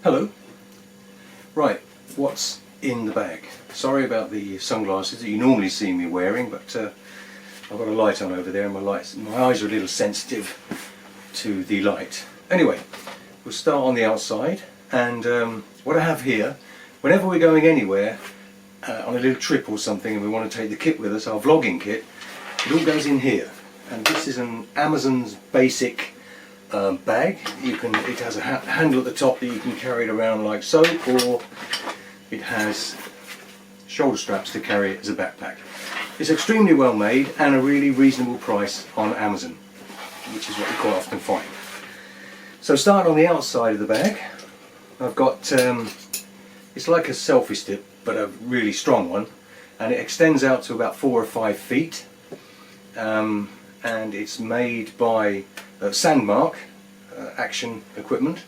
Hello. Right, what's in the bag? Sorry about the sunglasses that you normally see me wearing, but I've got a light on over there and my eyes are a little sensitive to the light. Anyway, we'll start on the outside, and what I have here, whenever we're going anywhere on a little trip or something and we want to take the kit with us, our vlogging kit, it all goes in here. And this is an Amazon's basic bag. It has a handle at the top that you can carry it around like so, or it has shoulder straps to carry it as a backpack. It's extremely well made and a really reasonable price on Amazon, which is what you quite often find. So starting on the outside of the bag, I've got it's like a selfie stick but a really strong one, and it extends out to about 4 or 5 feet, and it's made by Sandmark action equipment.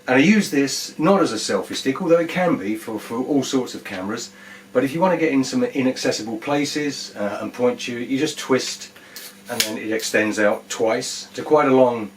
And I use this not as a selfie stick, although it can be for all sorts of cameras, but if you want to get in some inaccessible places and point you just twist, and then it extends out twice to quite a long,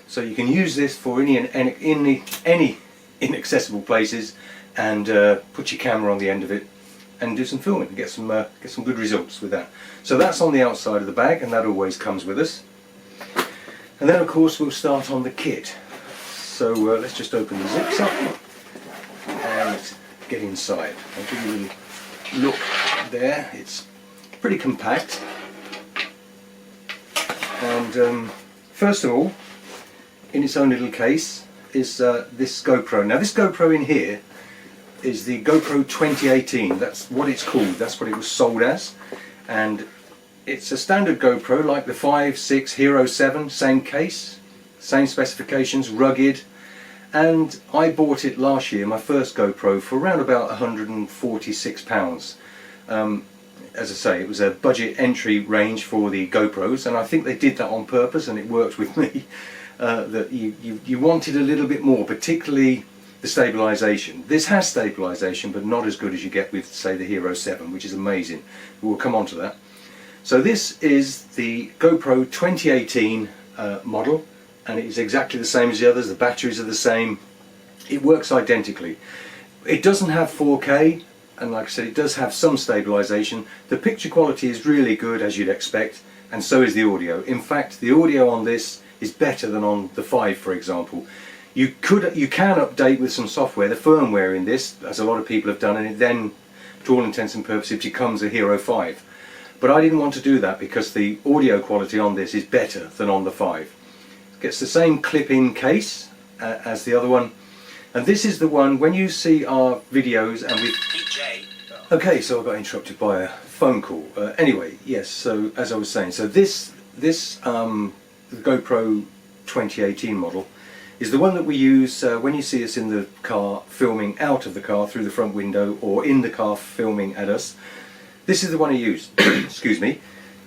so you can use this for any inaccessible places, and put your camera on the end of it and do some filming and get some good results with that. So that's on the outside of the bag, and that always comes with us. And then of course we'll start on the kit. So let's just open the zips up and get inside. I'll give you a little look there. It's pretty compact. And first of all, in its own little case is this GoPro. Now this GoPro in here is the GoPro 2018. That's what it's called. That's what it was sold as. And it's a standard GoPro like the 5, 6, Hero 7, same case, same specifications, rugged. And I bought it last year, my first GoPro, for around about £146. As I say, it was a budget entry range for the GoPros, and I think they did that on purpose, and it worked with me. That you wanted a little bit more, particularly the stabilisation. This has stabilisation, but not as good as you get with, say, the Hero 7, which is amazing. We'll come on to that. So this is the GoPro 2018 model, and it is exactly the same as the others. The batteries are the same. It works identically. It doesn't have 4K, and like I said, it does have some stabilisation. The picture quality is really good, as you'd expect, and so is the audio. In fact, the audio on this is better than on the 5, for example. You can update with some software, the firmware in this, as a lot of people have done, and it then, to all intents and purposes, becomes a Hero 5. But I didn't want to do that because the audio quality on this is better than on the 5. It gets the same clip-in case as the other one, and this is the one, when you see our videos and we... Okay, so I got interrupted by a phone call. Anyway, yes, so as I was saying, so this GoPro 2018 model is the one that we use when you see us in the car filming out of the car through the front window, or in the car filming at us. This is the one I use. Excuse me.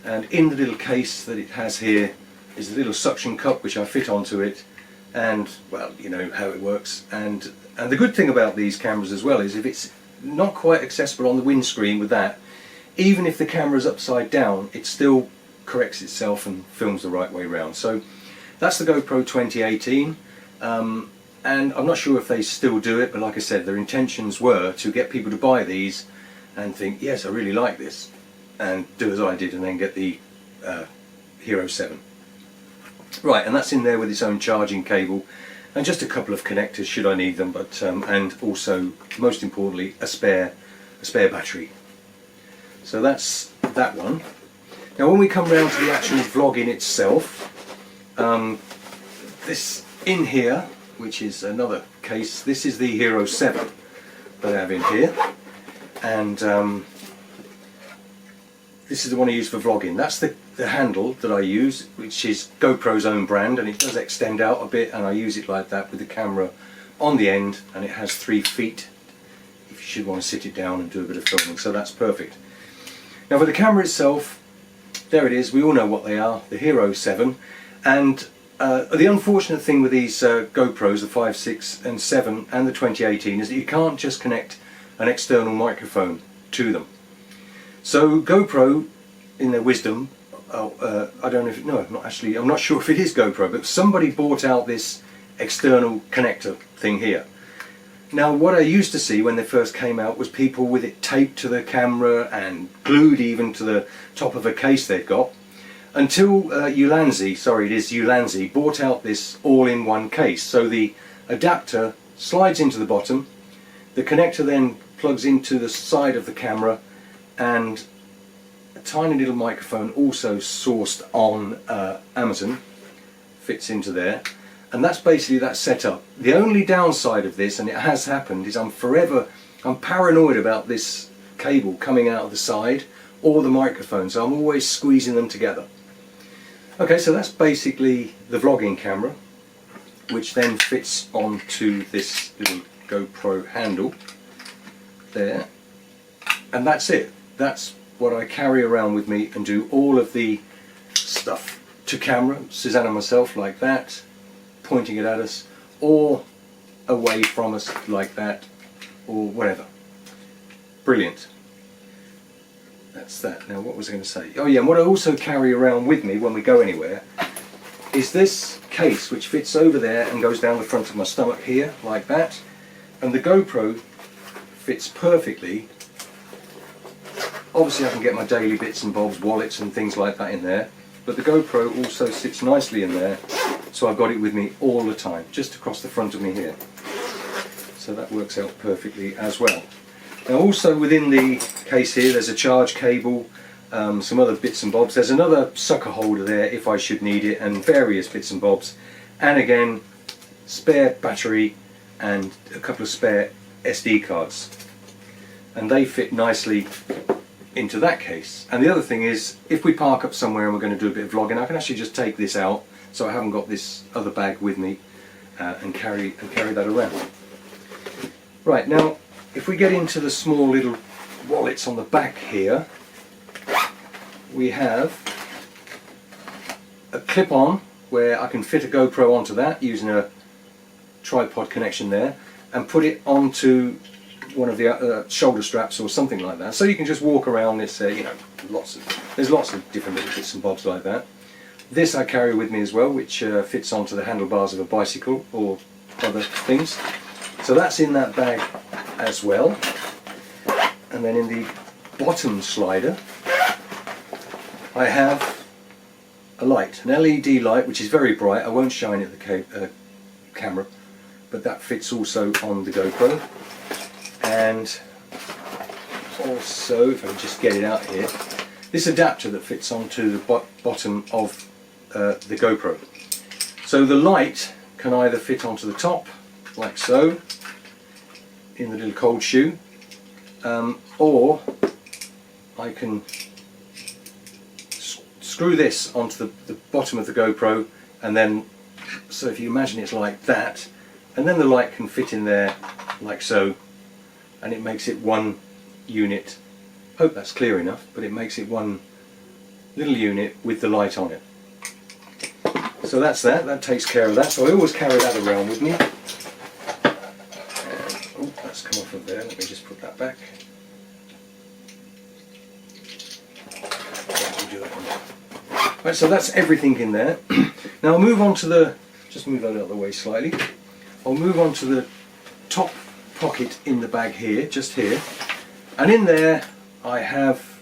And in the little case that it has here is the little suction cup which I fit onto it, and well, you know how it works. And the good thing about these cameras as well is if it's not quite accessible on the windscreen with that, even if the camera's upside down, it still corrects itself and films the right way round. So that's the GoPro 2018. And I'm not sure if they still do it, but like I said, their intentions were to get people to buy these and think, yes, I really like this, and do as I did and then get the Hero 7. Right, and that's in there with its own charging cable and just a couple of connectors should I need them, but and also, most importantly, a spare battery. So that's that one. Now when we come round to the actual vlogging itself, this in here, which is another case, this is the Hero 7 that I have in here, and this is the one I use for vlogging. That's the handle that I use, which is GoPro's own brand, and it does extend out a bit, and I use it like that with the camera on the end, and it has 3 feet if you should want to sit it down and do a bit of filming, so that's perfect. Now for the camera itself, there it is, we all know what they are, the Hero 7, and the unfortunate thing with these GoPros, the 5, 6 and 7 and the 2018, is that you can't just connect an external microphone to them. So GoPro, in their wisdom, I don't know if, no, not actually, I'm not sure if it is GoPro, but somebody bought out this external connector thing here. Now what I used to see when they first came out was people with it taped to the camera and glued even to the top of a case they'd got, until Ulanzi bought out this all-in-one case. So the adapter slides into the bottom, the connector then plugs into the side of the camera, and a tiny little microphone also sourced on Amazon fits into there. And that's basically that setup. The only downside of this, and it has happened, is I'm paranoid about this cable coming out of the side or the microphone, so I'm always squeezing them together. Okay, so that's basically the vlogging camera, which then fits onto this little GoPro handle there, and that's it. That's what I carry around with me and do all of the stuff to camera, Suzanne and myself like that, pointing it at us, or away from us like that, or whatever. Brilliant. That's that. Now what was I going to say? Oh yeah, and what I also carry around with me when we go anywhere is this case, which fits over there and goes down the front of my stomach here like that, and the GoPro fits perfectly. Obviously I can get my daily bits and bobs, wallets and things like that in there, but the GoPro also sits nicely in there, so I've got it with me all the time, just across the front of me here. So that works out perfectly as well. Now also within the case here there's a charge cable, some other bits and bobs. There's another sucker holder there if I should need it, and various bits and bobs. And again, spare battery and a couple of spare SD cards. And they fit nicely into that case. And the other thing is, if we park up somewhere and we're going to do a bit of vlogging, I can actually just take this out, so I haven't got this other bag with me, and carry that around. Right, now if we get into the small little wallets on the back here, we have a clip-on where I can fit a GoPro onto that using a tripod connection there, and put it onto one of the shoulder straps or something like that, so you can just walk around this. You know, there's lots of different little bits and bobs like that. This I carry with me as well, which fits onto the handlebars of a bicycle or other things. So that's in that bag as well. And then in the bottom slider I have a light, an LED light, which is very bright. I won't shine it at the camera, but that fits also on the GoPro. And also, if I can just get it out here, this adapter that fits onto the bottom of the GoPro. So the light can either fit onto the top, like so, in the little cold shoe, or I can screw this onto the bottom of the GoPro, and then, so if you imagine it's like that, and then the light can fit in there like so, and it makes it one unit. Hope that's clear enough, but it makes it one little unit with the light on it. So that's that takes care of that. So I always carry that around with me. And, oh, that's come off of there, let me just put that back. Right, so that's everything in there. Now I'll move on to the, just move that out of the way slightly. I'll move on to the top pocket in the bag here, just here. And in there I have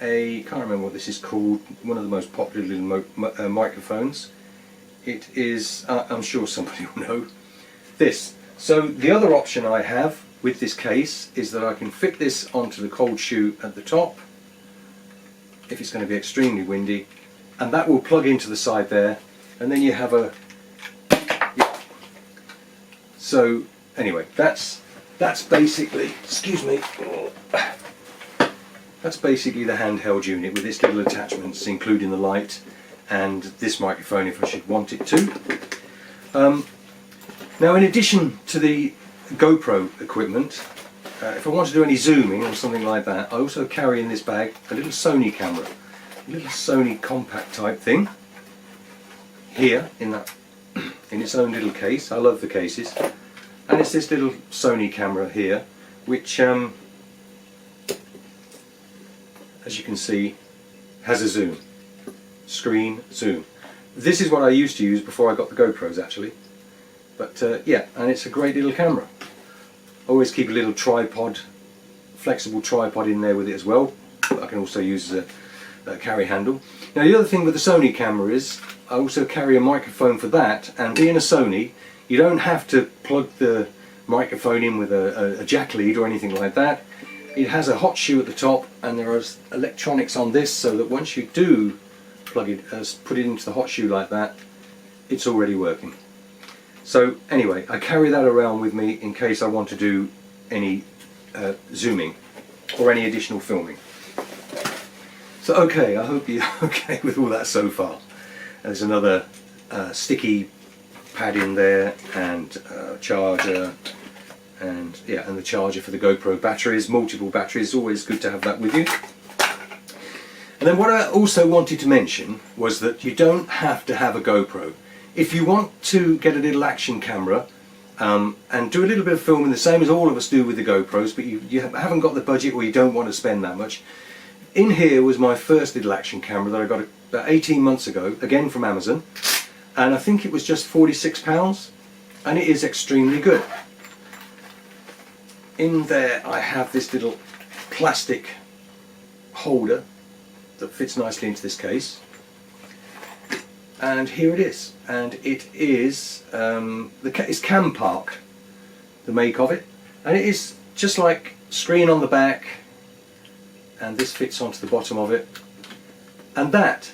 a, can't remember what this is called, one of the most popular little microphones. It is, I'm sure somebody will know, this. So the other option I have with this case is that I can fit this onto the cold shoe at the top, if it's going to be extremely windy, and that will plug into the side there, and then you have a, yeah. So anyway, that's basically, excuse me, that's basically the handheld unit with its little attachments, including the light and this microphone if I should want it to. Now in addition to the GoPro equipment, if I want to do any zooming or something like that, I also carry in this bag a little Sony camera, a little Sony compact type thing, here in that, in its own little case. I love the cases. And it's this little Sony camera here, which as you can see has a zoom, screen zoom. This is what I used to use before I got the GoPros actually, but yeah, and it's a great little camera. I always keep a little tripod, flexible tripod in there with it as well. I can also use as a carry handle. Now the other thing with the Sony camera is I also carry a microphone for that, and being a Sony, you don't have to plug the microphone in with a jack lead or anything like that. It has a hot shoe at the top, and there is electronics on this, so that once you do plug it, put it into the hot shoe like that, it's already working. So anyway, I carry that around with me in case I want to do any zooming or any additional filming. So okay, I hope you're okay with all that so far. There's another sticky pad in there, and charger, and yeah, and the charger for the GoPro batteries, multiple batteries. Always good to have that with you. And then what I also wanted to mention was that you don't have to have a GoPro. If you want to get a little action camera and do a little bit of filming, the same as all of us do with the GoPros, but you haven't got the budget, or you don't want to spend that much. In here was my first little action camera that I got about 18 months ago, again from Amazon, and I think it was just £46, and it is extremely good. In there I have this little plastic holder that fits nicely into this case, and here it is, and it is it's Cam Park, the make of it, and it is just like screen on the back, and this fits onto the bottom of it, and that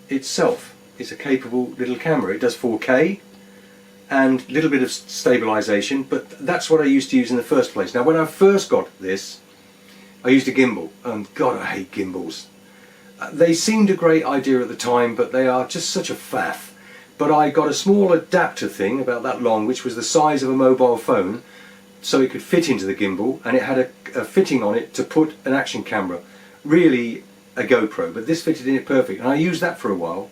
itself is a capable little camera. It does 4K and a little bit of stabilization, but that's what I used to use in the first place. Now when I first got this, I used a gimbal, and God, I hate gimbals. They seemed a great idea at the time, but they are just such a faff. But I got a small adapter thing about that long, which was the size of a mobile phone, so it could fit into the gimbal, and it had a fitting on it to put an action camera, really a GoPro, but this fitted in it perfect, and I used that for a while.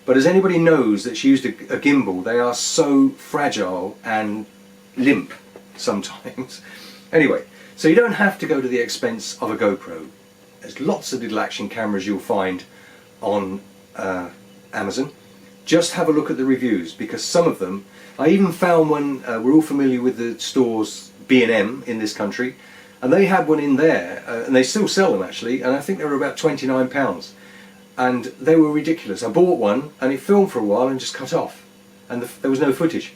But as anybody knows that's used a gimbal, they are so fragile and limp sometimes. Anyway, so you don't have to go to the expense of a GoPro. There's lots of little action cameras you'll find on Amazon. Just have a look at the reviews, because some of them, I even found one, we're all familiar with the stores B&M in this country, and they had one in there, and they still sell them actually, and I think they were about £29, and they were ridiculous. I bought one and it filmed for a while and just cut off, and there was no footage.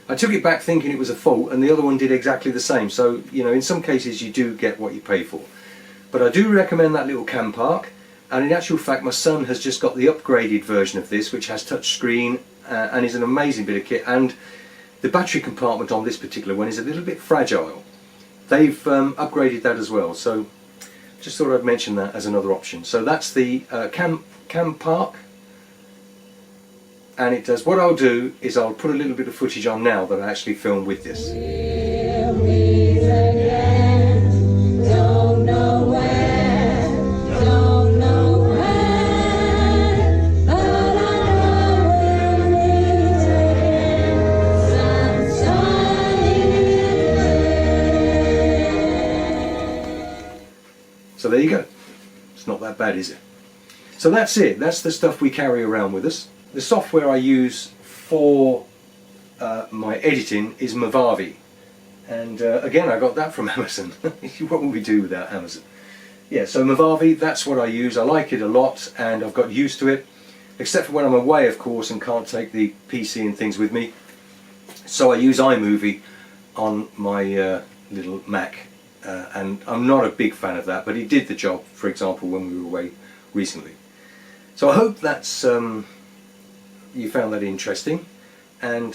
I took it back thinking it was a fault, and the other one did exactly the same. So, you know, in some cases you do get what you pay for. But I do recommend that little Cam Park, and in actual fact my son has just got the upgraded version of this, which has touch screen and is an amazing bit of kit, and the battery compartment on this particular one is a little bit fragile. They've upgraded that as well, so just thought I'd mention that as another option. So that's the Cam Park, and it does, what I'll do is I'll put a little bit of footage on now that I actually filmed with this. So there you go. It's not that bad, is it? So that's it. That's the stuff we carry around with us. The software I use for my editing is Movavi, and again I got that from Amazon. What would we do without Amazon? Yeah, so Movavi, that's what I use. I like it a lot, and I've got used to it, except for when I'm away, of course, and can't take the PC and things with me. So I use iMovie on my little Mac. And I'm not a big fan of that, but it did the job, for example, when we were away recently. So I hope that's you found that interesting, and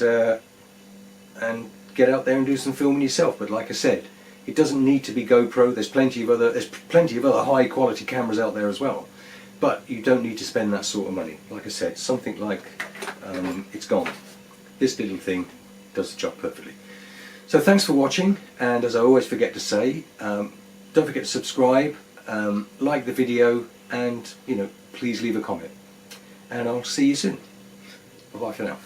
get out there and do some filming yourself. But like I said, it doesn't need to be GoPro. There's plenty of other high quality cameras out there as well, but you don't need to spend that sort of money. Like I said, something like it's gone. This little thing does the job perfectly. So thanks for watching, and as I always forget to say, don't forget to subscribe, like the video, and please leave a comment. And I'll see you soon. Bye bye for now.